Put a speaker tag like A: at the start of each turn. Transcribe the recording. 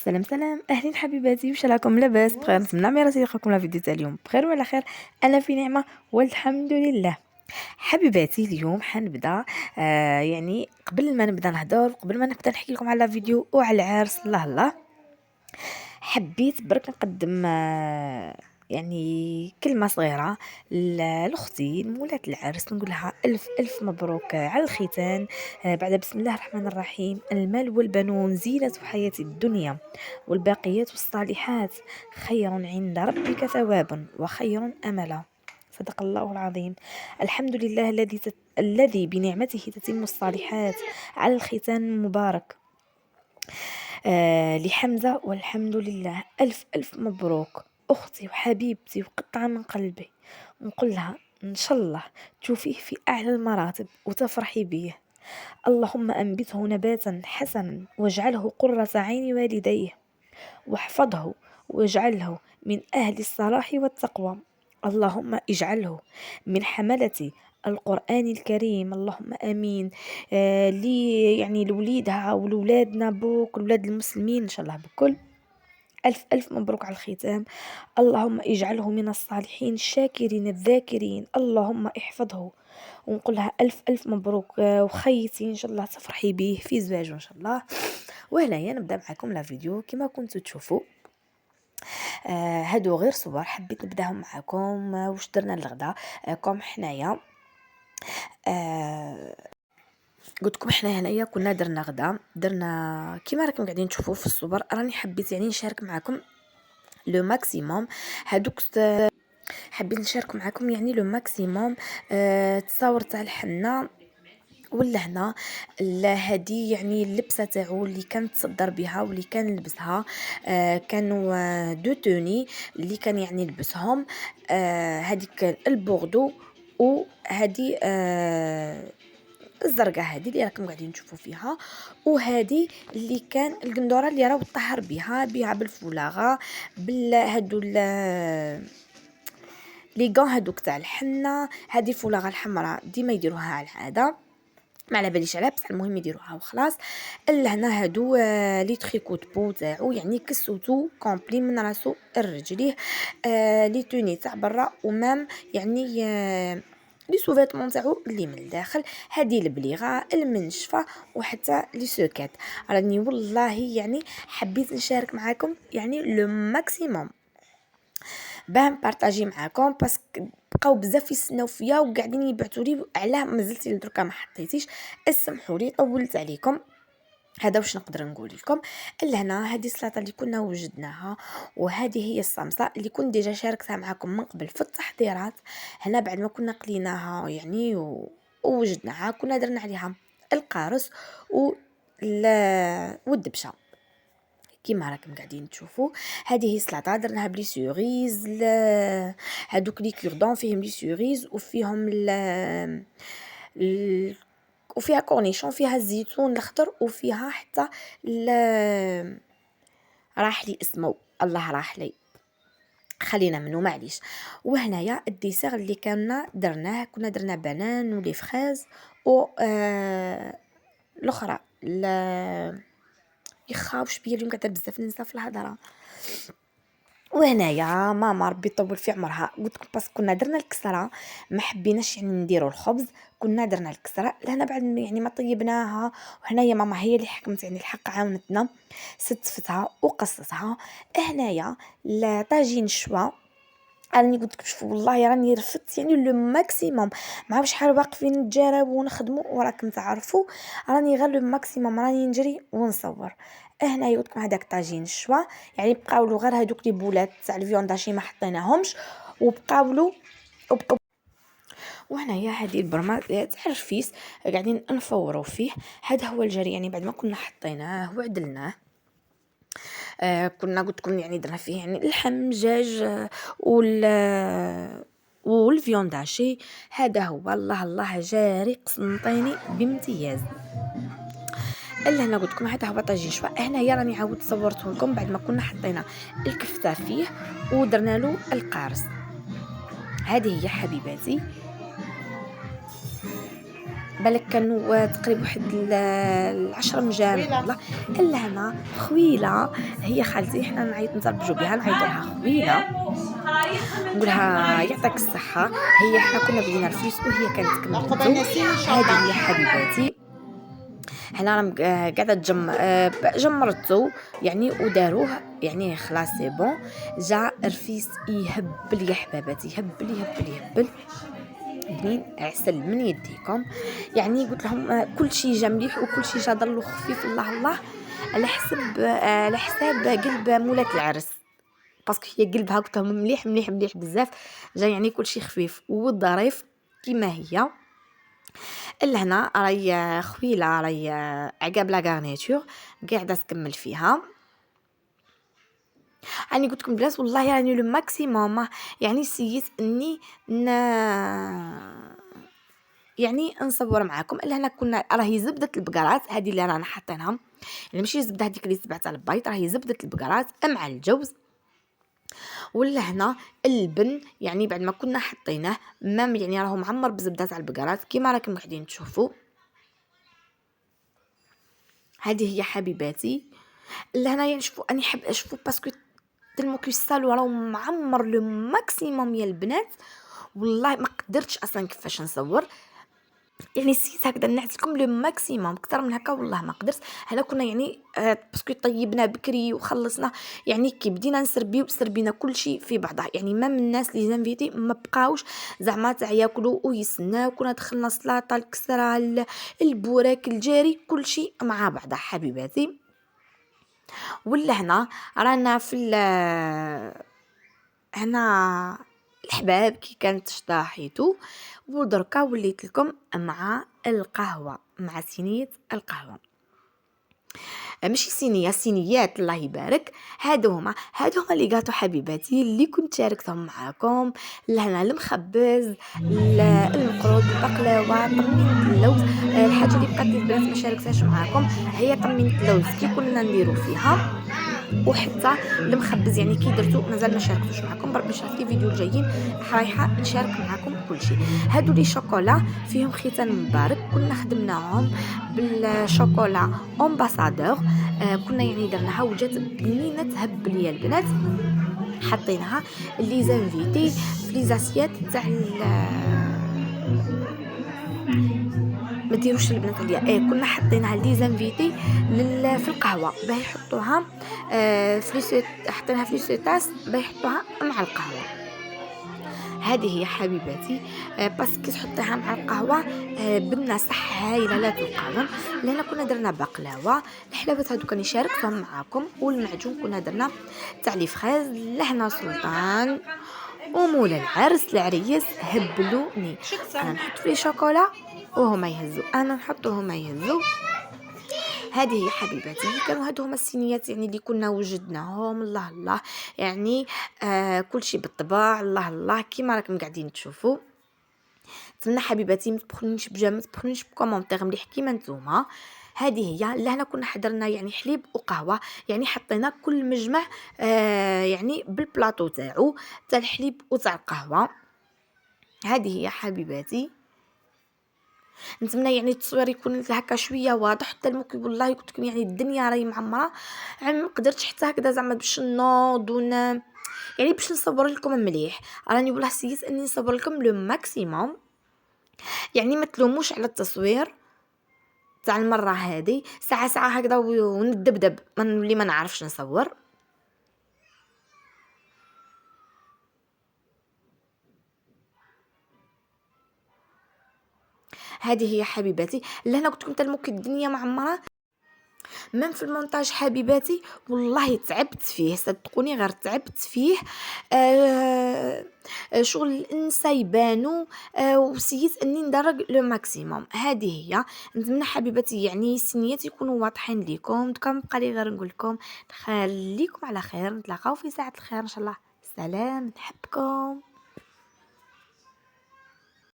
A: سلام سلام، اهلين حبيباتي، واش راكم لاباس بخير؟ نتمنى راسي يلقاكم لا فيديو تاع اليوم بخير وعلى خير. انا في نعمه والحمد لله. حبيباتي اليوم حنبدا. يعني قبل ما نبدا نهضر، قبل ما نبدا نحكي لكم على فيديو وعلى العرس، الله الله، حبيت برك نقدم يعني كلمة صغيرة لأختي مولاة العرس، نقول لها ألف ألف مبروك على الختان. بعد بسم الله الرحمن الرحيم، المال والبنون زينة حياة الدنيا، والباقيات الصالحات خير عند ربك ثوابا وخير أملا. صدق الله العظيم. الحمد لله الذي بنعمته تتم الصالحات. على الختان المبارك لحمزة، والحمد لله. ألف ألف مبروك أختي وحبيبتي وقطعة من قلبي. نقول لها إن شاء الله تشوفيه في أعلى المراتب وتفرحي بيه. اللهم أنبته نباتا حسنا واجعله قرة عين والديه، واحفظه واجعله من أهل الصلاح والتقوى. اللهم اجعله من حملة القرآن الكريم، اللهم آمين. لي يعني لوليدها ولولادنا بوك ولولاد المسلمين إن شاء الله بكل. ألف ألف مبروك على الختام. اللهم اجعله من الصالحين الشاكرين الذاكرين. اللهم احفظه. ونقول لها ألف ألف مبروك. وخيتي إن شاء الله تفرحي به في زواجه إن شاء الله. وهنايا نبدأ معكم لا فيديو كما كنتوا تشوفوا. هادو غير صور حبيت نبداهم معكم. واش درنا للغدا؟ كوم حنايا قلت لكم حنا هنايا كنا درنا غدا، درنا كيما راكم قاعدين تشوفوا في الصور. راني حبيت يعني نشارك معكم لو ماكسيموم هادوك. حبيت نشارك معكم يعني لو ماكسيموم تصاور تاع الحنه ولا هنا. هذه يعني اللبسه تاعو اللي كانت تصدر بها واللي كان لبسها. كانوا دو توني اللي كان يعني لبسهم. هذيك البوردو وهذه الزرقاء، هذه اللي راكم قاعدين تشوفوا فيها. وهذه اللي كان القندوره اللي راهو طهر بها بالفولاغه هادو لي غون هادوك تاع الحنه. هذه الفولاغه الحمراء ديما يديروها على العاده، ما على باليش على، بس المهم يديروها وخلاص. لهنا هادو لي تريكوت بو تاعو، يعني كسوتو كومبلي من راسو الرجليه. لي توني تاع برا ومام يعني لي سوفيتمون تاعو اللي من الداخل. هذه البليغه المنشفه وحتى لي سوكات. راني والله يعني حبيت نشارك معاكم يعني لو ماكسيموم باه نبارطاجي معاكم، باسكو بقاو بزاف يسناو فيا وقاعدين يبعثوا لي علاه مازلتي لدركا ما حطيتيش. اسمحوا لي طولت عليكم. هذا واش نقدر نقول لكم. لهنا هذه السلطه اللي كنا وجدناها، وهذه هي الصمصه اللي كنت ديجا شاركتها معكم من قبل في التحضيرات. هنا بعد ما كنا قليناها يعني ووجدناها، كنا درنا عليها القارص والدبشه كيما راكم قاعدين تشوفوا. هذه السلطه درناها بلي سوريز، هذوك لي كوردون فيهم لي سوريز وفيهم وفيها كورنيشون، فيها الزيتون الاخضر، وفيها حتى راح لي اسمه الله راح لي، خلينا منه معليش. وهنايا الديسير اللي كنا درنا بنان ولي فريز و الاخرى يخاوش بيا اليوم قاعده بزاف ننسى في الهضره. وهنايا ماما ربي يطول في عمرها، قلت لكم بس كنا درنا الكسره، ما حبيناش يعني نديروا الخبز، كنا درنا الكسره لهنا بعد يعني ما طيبناها. وهنايا ماما هي اللي حكمت يعني الحق، عاونتنا ستفتها وقصتها. هنايا لا طاجين شوا، راني قلت لكم شوفوا والله راني رفدت يعني لو ماكسيموم، ما عرفش شحال واقفين نتجارب ونخدموا وراكم تعرفوا راني غير لو ماكسيموم راني نجري ونصور. هنايا قلت لكم هذاك طاجين الشوا، يعني بقاو له غير هذوك لي بولات تاع الفيونداشي ما حطيناهمش وبقاو له وبقاو. وهنايا هذه البرمه تاع الرفيس قاعدين نفوروا فيه. هذا هو الجري يعني بعد ما كنا حطيناه وعدلناه. كنا قلت لكم يعني درنا فيه يعني اللحم دجاج والفيونداشي. هذا هو الله الله جاري قسنطيني بامتياز. الا هنا قلت لكم هذا هو طاجين شوا. هنايا راني عاود صورته لكم بعد ما كنا حطينا الكفته فيه ودرنا له القارص. هذه هي حبيباتي بالك كانوا تقريبا واحد 10 مجامع والله. الا هنا خويله، هي خالتي، حنا نعيط نتربجوا بها، نعيطوا لها خويله، نقولها يعطيك الصحه. هي حنا كنا بدينا الفيس وهي كانت
B: عقبة
A: كملته.
B: نسيم إن شاء
A: هذه
B: الله.
A: هي حبيباتي. حنا راهم قاعده جمرته يعني وداروه يعني خلاص سي بون. جا رفيس يهبل يا حباباتي، يهبل يهبل يهبل، بنين عسل من يديكم. يعني قلت لهم كل شيء جا مليح وكل شيء جا ضلو خفيف، الله الله، على حساب قلب مولات العرس، باسكو هي قلبها قلت لهم مليح مليح مليح بزاف. جا يعني كل شيء خفيف والظريف كيما هي. لهنا راهي خويله، راهي عقاب لا غارنيتور قاعده تكمل فيها. راني قلت لكم البنات والله راني لو ماكسيموم، يعني سيت اني يعني نصور معاكم. الا هنا كنا راهي زبده البقرات هذه اللي رانا حاطينها، يعني ماشي زبده هذيك اللي تبعت على البيض، راهي زبده البقرات مع الجوز. ولا هنا اللبن يعني بعد ما كنا حطيناه مام يعني راهو معمر بزبده تاع البقرات كيما راكم قاعدين تشوفوا. هذه هي حبيباتي. لهنايا نشوفوا، اني حاب اشوفوا باسكو تلمو كريستال راهو معمر لو ماكسيموم يا البنات. والله ما قدرتش اصلا كيفاش نصور، يعني سيت هكذا نعت لكم لو ماكسيموم، اكثر من هكا والله ما قدرت. هنا كنا يعني باسكو طيبنا بكري وخلصنا، يعني كي بدينا نسربيو سربينا كل شيء في بعضها، يعني ما من الناس لي زانفيتي ما بقاوش زعما تاع ياكلوا ويسناو. كنا دخلنا سلطه، الكسره، البوراك، الجاري، كل شيء مع بعضها حبيباتي. ولا هنا رانا في هنا الحباب كي كانت شتا حيتو. ودركا وليت لكم مع القهوه، مع صينيه القهوه، ماشي صينيه، صينيات الله يبارك. هادو هما لي غاتو حبيباتي اللي كنت شاركتهم معاكم. لهنا المخبز، المقروض، البقلاوه، طمينه اللوز. الحاجه اللي بقات لي البنات ما شاركتهاش معاكم هي طمينه اللوز كي كنا نديرو فيها، وحتى المخبز يعني كي درتو مازال ما شاركتوش معكم، برك باش في فيديو الجايين رايحه نشارك معكم كل شيء. هادو لي شوكولا فيهم ختان مبارك، كنا خدمناهم بالشوكولا امباسادور. كنا يعني درناها وجات بنينه تهبل يا البنات. حطيناها لي زانفيتي في لي زاسيات تاع ما ديروش البنات عليا كنا حطيناها لي زانفيتي في القهوه باه يحطوها في حطيناها في لي باه يحطوها مع القهوه. هذه هي حبيباتي. باسكو تحطيها مع القهوه بنا صح هايله لا تقاوم. لان كنا درنا بقلاوه، الحلويات هادو كاني شاركتهم معاكم، والمعجون كنا درنا تاع لي فريز. لهنا سلطان ومولا العرس العريس هبلوني، انا نحط فيه شوكولا وهما يهزوا، انا نحط وهما يهزوا. هذه هي حبيباتي. كانوا هادو هما الصينيات يعني اللي كنا وجدناهم، الله الله، يعني كل شيء بالطبع، الله الله كيما راكم قاعدين تشوفوا. نتمنى حبيباتي ما تبخلونيش بجام، ما تبخلونيش بكومونتير مليح كيما نتوما. هذه هي. لهنا كنا حضرنا يعني حليب وقهوه، يعني حطينا كل مجمع يعني بالبلاطو تاعو تاع الحليب وتاع القهوه. هذه هي حبيباتي. نتمنى يعني التصوير يكون هكا شويه واضح، حتى المكي والله قلت لكم يعني الدنيا راهي معمره، يعني ما قدرتش حتى هكذا زعما باش نوض يعني باش نصور لكم مليح. راني والله سيت اني نصور لكم لو ماكسيموم، يعني ما تلوموش على التصوير تاع المره هذه، ساعه ساعه هكذا وندبدب اللي ما نعرفش نصور. هذه هي حبيباتي. لهنا قلت لكم تلمك الدنيا معمره من في المونتاج حبيباتي، والله تعبت فيه صدقوني، غير تعبت فيه. شغل الانسى يبانو. وسيت اني ندرج لو ماكسيموم. هذه هي. نتمنى حبيباتي يعني السنيات يكونوا واضحين ليكم. كم بقى لي غير نقول لكم نخليكم على خير، نتلاقاو في ساعه الخير ان شاء الله. سلام، نحبكم.